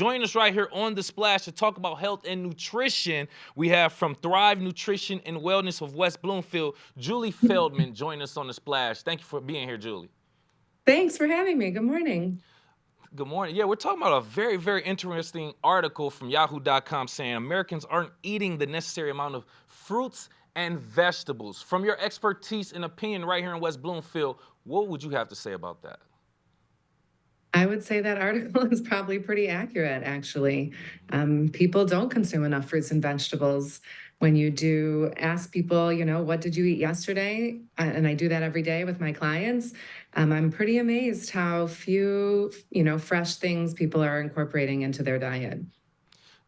Join us right here on The Splash to talk about health and nutrition. We have from Thrive Nutrition and Wellness of West Bloomfield, Julie Feldman, join us on The Splash. Thank you for being here, Julie. Thanks for having me. Good morning. Good morning. Yeah, we're talking about a very, very interesting article from yahoo.com saying Americans aren't eating the necessary amount of fruits and vegetables. From your expertise and opinion right here in West Bloomfield, what would you have to say about that? I would say that article is probably pretty accurate, actually. Mhm. People don't consume enough fruits and vegetables. When you do ask people, what did you eat yesterday? And I do that every day with my clients. I'm pretty amazed how few, fresh things people are incorporating into their diet.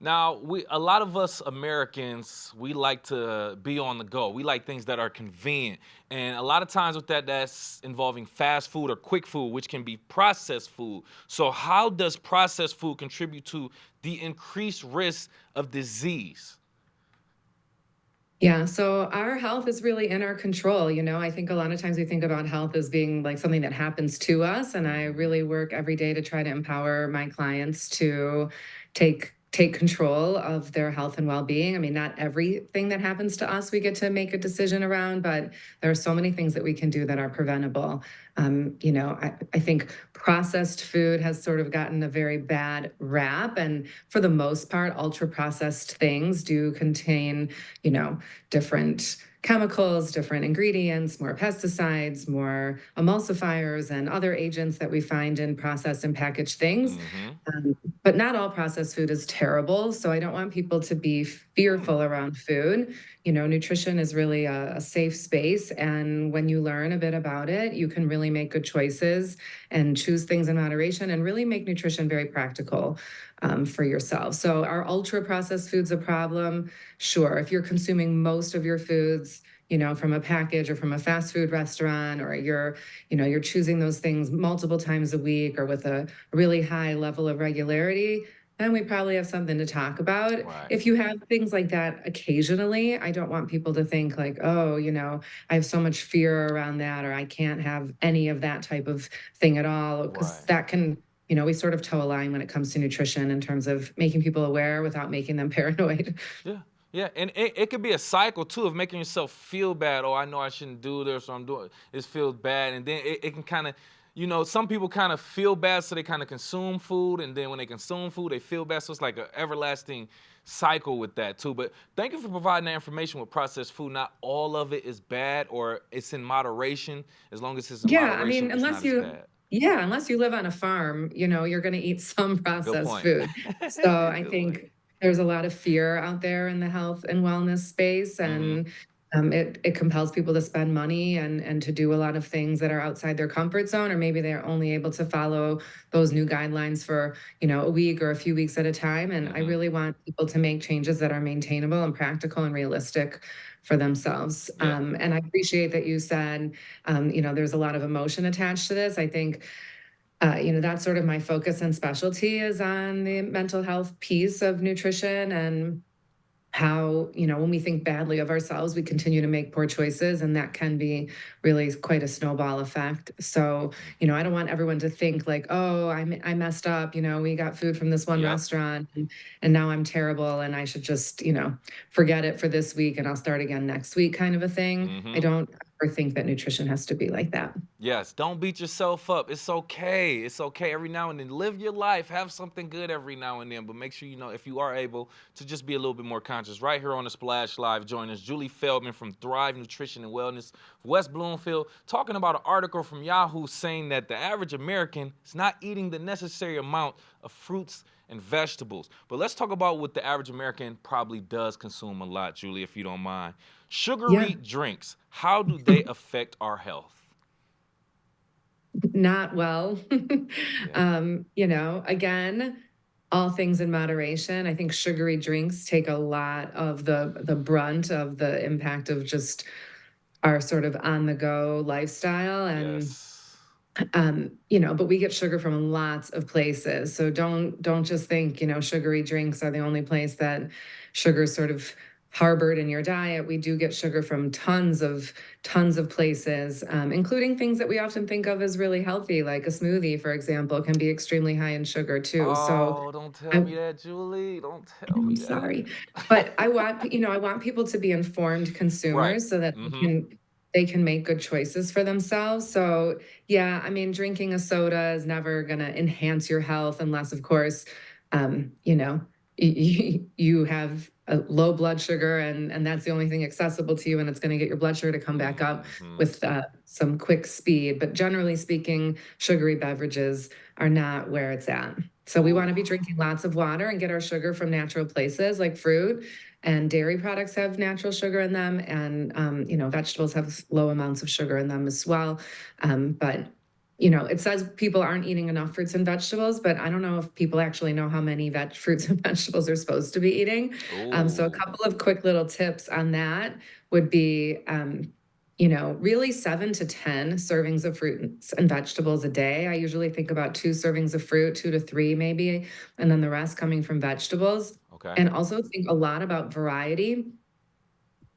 Now, a lot of us Americans, we like to be on the go. We like things that are convenient. And a lot of times with that's involving fast food or quick food, which can be processed food. So how does processed food contribute to the increased risk of disease? Yeah, so our health is really in our control. I think a lot of times we think about health as being like something that happens to us. And I Mhm. really work every day to try to empower my clients to take control of their health and well-being. I mean, not everything that happens to us we get to make a decision around, but there are so many things that we can do that are preventable. I think processed food has sort of gotten a very bad rap. And for the most part, ultra processed things do contain, you know, different chemicals, different ingredients, more pesticides, more emulsifiers, and other agents that we find in processed and packaged things. Mhm. Um, but not all processed food is terrible. So I don't want people to be Hmm. fearful around food. Nutrition is really a safe space. And when you learn a bit about it, you can really make good choices and choose things in moderation and really make nutrition very practical for yourself. So, are ultra processed foods a problem? Sure. If you're consuming most of your foods, from a package or from a fast food restaurant, or you're choosing those things multiple times a week or with a really high level of regularity, then we probably have something to talk about. Right. If you have things like that occasionally, I don't want people to think like, oh, I have so much fear around that, or I can't have any of that type of thing at all, because Right. that can, we sort of toe a line when it comes to nutrition in terms of making people aware without making them paranoid. Yeah. Yeah. And it could be a cycle too of making yourself feel bad. Oh, I know I shouldn't do this, or I'm doing this feels bad. And then it can kind of, some people kind of feel bad, so they kind of consume food. And then when they consume food, they feel bad. So it's like an everlasting cycle with that too. But thank you for providing that information with processed food. Not all of it is bad, or it's in moderation. As long as it's in Yeah, I mean, moderation, it's not as bad. unless you live on a farm, you're going to eat some Good processed point. food. So I Good point. think there's a lot of fear out there in the health and wellness space, Hmm. and it compels people to spend money and to do a lot of things that are outside their comfort zone, or maybe they're only able to follow those new guidelines for a week or a few weeks at a time. And I Hmm. really want people to make changes that are maintainable and practical and realistic for themselves. Yeah. And I appreciate that you said there's a lot of emotion attached to this. I think, that's sort of my focus and specialty is on the mental health piece of nutrition, and how, when we think badly of ourselves, we continue to make poor choices, and that can be really quite a snowball effect. So, I don't want everyone to think like, oh, I messed up, we got food from this one Yep. restaurant, and now I'm terrible and I should just, forget it for this week and I'll start again next week kind of a thing. I Hmm. don't ever think that nutrition has to be like that. Yes, don't beat yourself up. It's okay. It's okay every now and then. Live your life. Have something good every now and then. But make sure, if you are able to just be a little bit more conscious. Right here on the Splash Live, join us, Julie Feldman from Thrive Nutrition and Wellness, West Bloomfield, talking about an article from Yahoo saying that the average American is not eating the necessary amount of fruits and vegetables. But let's talk about what the average American probably does consume a lot, Julie, if you don't mind. Yeah. Sugary drinks, how do they affect our health? Not well. Yeah. Again, all things in moderation. I think sugary drinks take a lot of the brunt of the impact of just our sort of on the go lifestyle. And Yes. but we get sugar from lots of places. So don't just think, sugary drinks are the only place that sugar sort of harbored in your diet. We do get sugar from tons of places, including things that we often think of as really healthy, like a smoothie, for example, can be extremely high in sugar too. So Oh, don't tell I me that, Julie. Don't tell I'm me sorry, that. but I want people to be informed Right. consumers so that Mm-hmm. they can make good choices for themselves. So, yeah, I mean, drinking a soda is never gonna enhance your health unless, of course, you know, you have a low blood sugar and that's the only thing accessible to you, and it's gonna get your blood sugar to come back up Mm-hmm. with, some quick speed. But generally speaking, sugary beverages are not where it's at. So we Ooh. wanna be drinking lots of water and get our sugar from natural places like fruit, and dairy products have natural sugar in them, and vegetables have low amounts of sugar in them as well. But it says people aren't eating enough fruits and vegetables, but I don't know if people actually know how many fruits and vegetables they're supposed to be eating. So a Ooh. couple of quick little tips on that would be really 7 to 10 servings of fruits and vegetables a day. I usually think about 2 servings of fruit, 2 to 3 maybe, and then the rest coming from vegetables. Okay. And also think a lot about variety.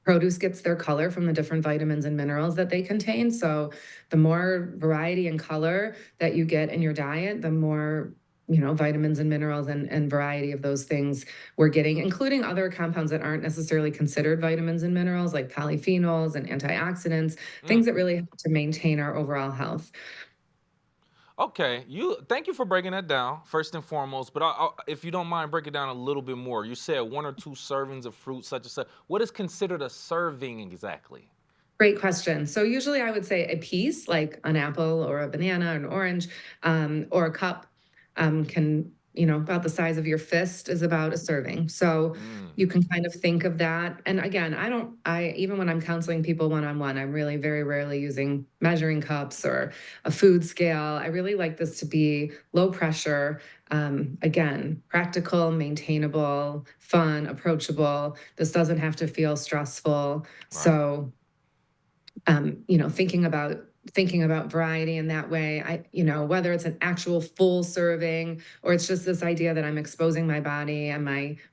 Produce gets their color from the different vitamins and minerals that they contain. So the more variety and color that you get in your diet, the more vitamins and minerals and variety of those things we're getting, including other compounds that aren't necessarily considered vitamins and minerals, like polyphenols and antioxidants, Mm. things that really help to maintain our overall health. Okay, you. Thank you for breaking that down first and foremost. But if you don't mind, break it down a little bit more. You said 1 or 2 servings of fruit, such and such. What is considered a serving exactly? Great question. So usually I would say a piece, like an apple or a banana, an orange, or a cup, can, about the size of your fist is about a serving. So Mm. you can kind of think of that. And again, even when I'm counseling people one on one, I'm really very rarely using measuring cups or a food scale. I really like this to be low pressure, again, practical, maintainable, fun, approachable. This doesn't have to feel stressful. Right. So thinking about variety in that way. Whether it's an actual full serving or it's just this idea that I'm exposing my body and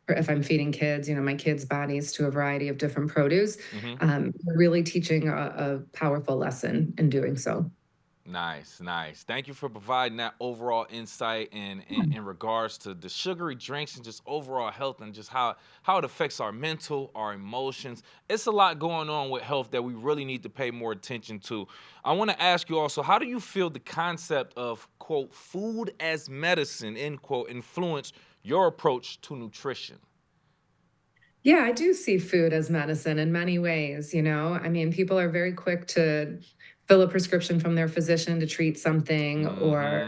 or if I'm feeding kids, my kids' bodies to a variety of different produce, Mm-hmm. really teaching a powerful lesson in doing so. Nice, nice. Thank you for providing that overall insight in regards to the sugary drinks and just overall health and just how it affects our mental, our emotions. It's a lot going on with health that we really need to pay more attention to. I want to ask you also, how do you feel the concept of quote food as medicine end quote influence your approach to nutrition? Yeah, I do see food as medicine in many ways, I mean, people are very quick to fill a prescription from their physician to treat something, or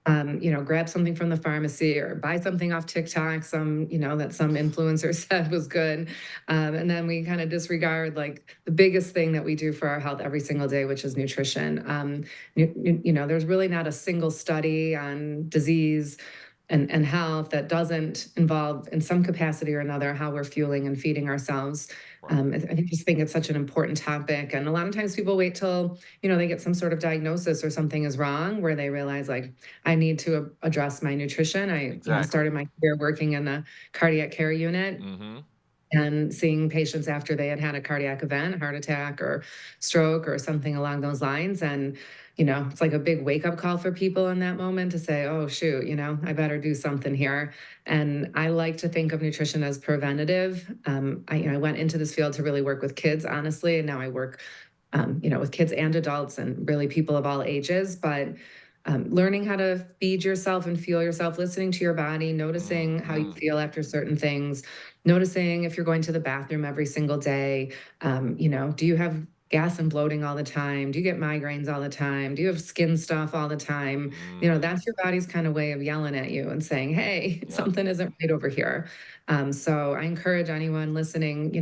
Mm-hmm. grab something from the pharmacy or buy something off TikTok, that some influencer said was good. And then we kind of disregard like the biggest thing that we do for our health every single day, which is nutrition. There's really not a single study on disease and health that doesn't involve in some capacity or another how we're fueling and feeding ourselves. Right. Just think it's such an important topic, and a lot of times people wait till they get some sort of diagnosis or something is wrong where they realize like I need to address my nutrition. I Exactly. started my career working in the cardiac care unit Mm-hmm. and seeing patients after they had had a cardiac event, heart attack or stroke or something along those lines. And, it's like a big wake up call for people in that moment to say, oh, shoot, I better do something here. And I like to think of nutrition as preventative. I went into this field to really work with kids, honestly, and now I work with kids and adults and really people of all ages. But learning how to feed yourself and fuel yourself, listening to your body, noticing how you Mm-hmm. feel after certain things, noticing if you're going to the bathroom every single day. Do you have gas and bloating all the time? Do you get migraines all the time? Do you have skin stuff all the time? Mm. That's your body's kind of way of yelling at you and saying, hey, Yep. something isn't right over here. So I encourage anyone listening,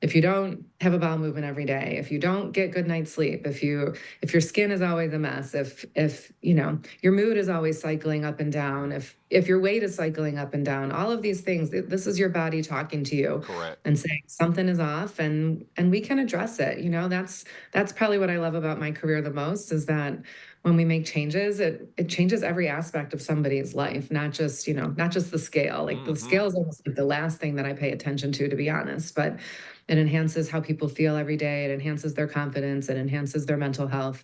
if you don't have a bowel movement every day, if you don't get good night's sleep, if your skin is always a mess, if your mood is always cycling up and down, if your weight is cycling up and down, all of these things, this is your body talking to you Correct. and saying something is off, and we can address it. That's probably what I love about my career the most, is that when we make changes, it changes every aspect of somebody's life, not just, not just the scale. Like the Hmm. scale is almost like the last thing that I pay attention to be honest. But it enhances how people feel every day. It enhances their confidence. It enhances their mental health.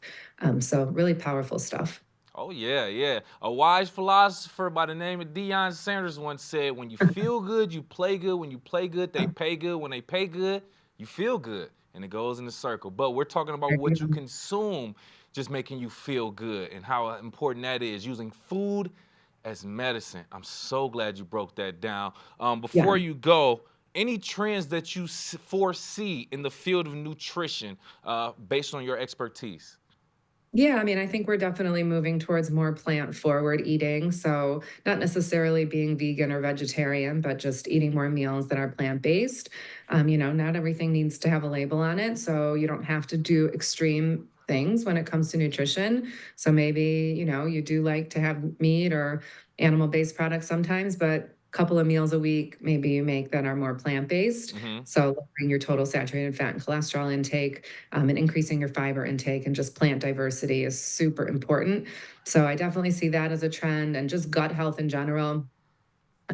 So really powerful stuff. Oh yeah, yeah. A wise philosopher by the name of Deion Sanders once said, "When you feel good, you play good. When you play good, they pay good. When they pay good, you feel good." And it goes in a circle. But we're talking about There you what you go. consume, just making you feel good, and how important that is. Using food as medicine. I'm so glad you broke that down. Yeah. Before you go, any trends that you foresee in the field of nutrition, based on your expertise? Yeah, I mean, I think we're definitely moving towards more plant forward eating. So, not necessarily being vegan or vegetarian, but just eating more meals that are plant based. Not everything needs to have a label on it. So, you don't have to do extreme things when it comes to nutrition. So, maybe, you do like to have meat or animal based products sometimes, but a couple of meals a week, maybe you make that are more plant based. Hmm. So, lowering your total saturated fat and cholesterol intake, and increasing your fiber intake and just plant diversity is super important. So I definitely see that as a trend and just gut health in general.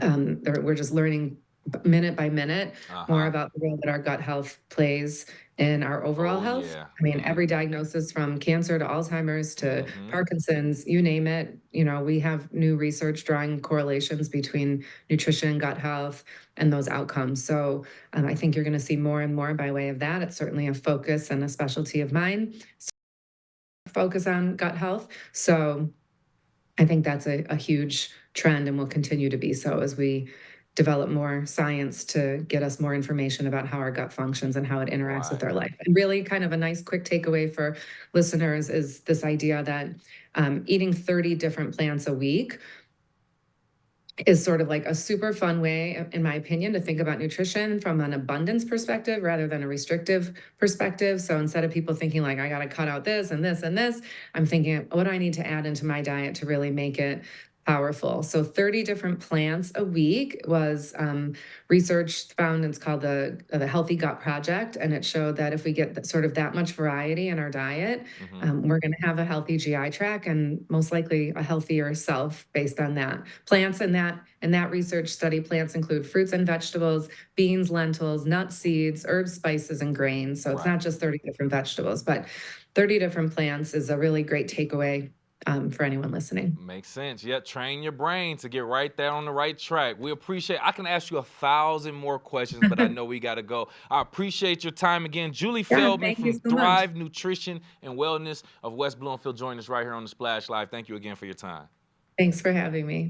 We're just learning minute by minute more Uh-huh. about the role that our gut health plays in our overall Oh health. yeah. I mean, Mm-hmm. every diagnosis from cancer to Alzheimer's to Mm-hmm. Parkinson's, you name it, we have new research drawing correlations between nutrition, gut health, and those outcomes. So I think you're going to see more and more by way of that. It's certainly a focus and a specialty of mine, focus on gut health. So I think that's a huge trend and will continue to be so as we develop more science to get us more information about how our gut functions and how it interacts with Right. our life. And really, kind of a nice quick takeaway for listeners is this idea that eating 30 different plants a week is sort of like a super fun way, in my opinion, to think about nutrition from an abundance perspective rather than a restrictive perspective. So instead of people thinking like, I got to cut out this and this and this, I'm thinking, what do I need to add into my diet to really make it powerful? So 30 different plants a week was research found, and it's called the Healthy Gut Project. And it showed that if we get sort of that much variety in our diet, Mm-hmm. we're going to have a healthy GI tract and most likely a healthier self based on that. Plants in that research study, plants include fruits and vegetables, beans, lentils, nuts, seeds, herbs, spices, and grains. So it's Right. not just 30 different vegetables, but 30 different plants is a really great takeaway for anyone listening. Makes sense. Yeah, train your brain to get right there on the right track. We appreciate. I can ask you 1,000 more questions, but I know we got to go. I appreciate your time again, Julie Yeah, Feldman thank you from so much. Thrive Nutrition and Wellness of West Bloomfield. Join us right here on the Splash Live. Thank you again for your time. Thanks for having me.